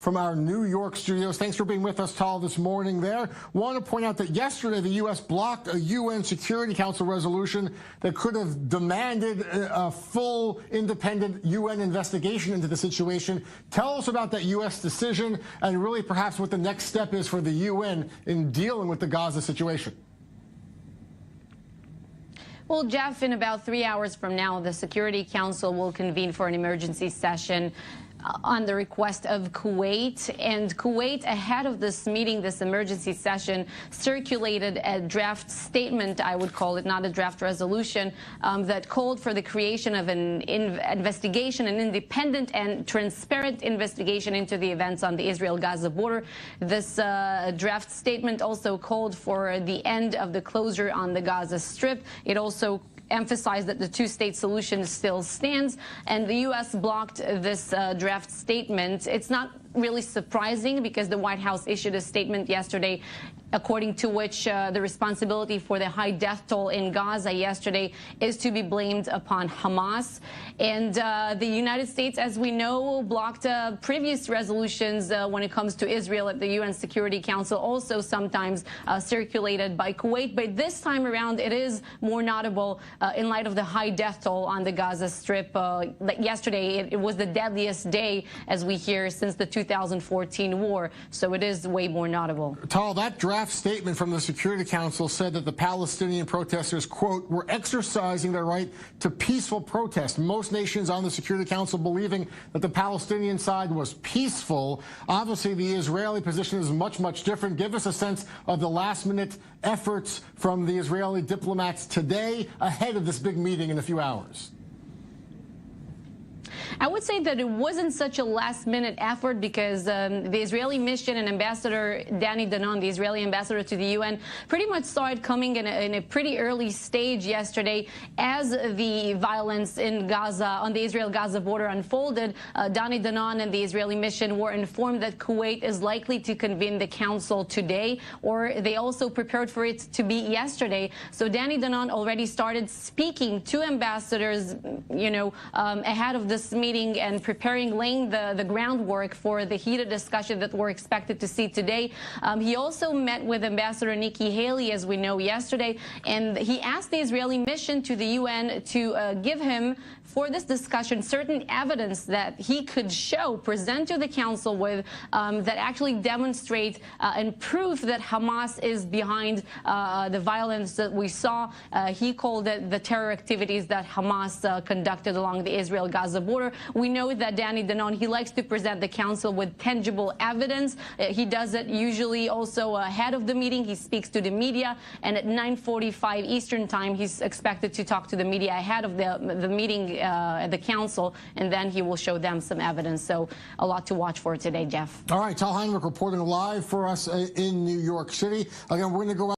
from our New York studios. Thanks for being with us, Tal, this morning there. Want to point out that yesterday the U.S. blocked a UN Security Council resolution that could have demanded a full independent UN investigation into the situation. Tell us about that U.S. decision and really perhaps what the next step is for the UN in dealing with the Gaza situation. Well, Jeff, in about 3 hours from now, the Security Council will convene for an emergency session on the request of Kuwait. And Kuwait, ahead of this meeting, this emergency session, circulated a draft statement, I would call it, not a draft resolution, that called for the creation of an investigation, an independent and transparent investigation into the events on the Israel-Gaza border. This draft statement also called for the end of the closure on the Gaza Strip. It also emphasized that the two-state solution still stands, and the U.S. blocked this draft statement. It's not really surprising because the White House issued a statement yesterday according to which the responsibility for the high death toll in Gaza yesterday is to be blamed upon Hamas. And the United States, as we know, blocked previous resolutions when it comes to Israel at the UN Security Council, also sometimes circulated by Kuwait. But this time around, it is more notable in light of the high death toll on the Gaza Strip. Yesterday, it was the deadliest day, as we hear, since the 2014 war. So it is way more notable. Tal, that draft statement from the Security Council said that the Palestinian protesters, quote, were exercising their right to peaceful protest. Most nations on the Security Council believing that the Palestinian side was peaceful. Obviously, the Israeli position is much, much different. Give us a sense of the last-minute efforts from the Israeli diplomats today ahead of this big meeting in a few hours. I would say that it wasn't such a last-minute effort because the Israeli mission and Ambassador Danny Danon, the Israeli ambassador to the UN, pretty much saw it coming in a pretty early stage yesterday as the violence in Gaza, on the Israel-Gaza border unfolded. Danny Danon and the Israeli mission were informed that Kuwait is likely to convene the council today, or they also prepared for it to be yesterday. So Danny Danon already started speaking to ambassadors, ahead of this meeting and preparing, laying the groundwork for the heated discussion that we're expected to see today. He also met with Ambassador Nikki Haley, as we know, yesterday, and he asked the Israeli mission to the UN to give him, for this discussion, certain evidence that he could present to the council with, that actually demonstrate and prove that Hamas is behind the violence that we saw. He called it the terror activities that Hamas conducted along the Israel-Gaza border. We know that Danny Danon, he likes to present the council with tangible evidence. He does it usually also ahead of the meeting. He speaks to the media, and at 9:45 Eastern time, he's expected to talk to the media ahead of the meeting at the council, and then he will show them some evidence. So a lot to watch for today, Jeff. All right, Tal Heinrich reporting live for us in New York City. Again, we're going to go out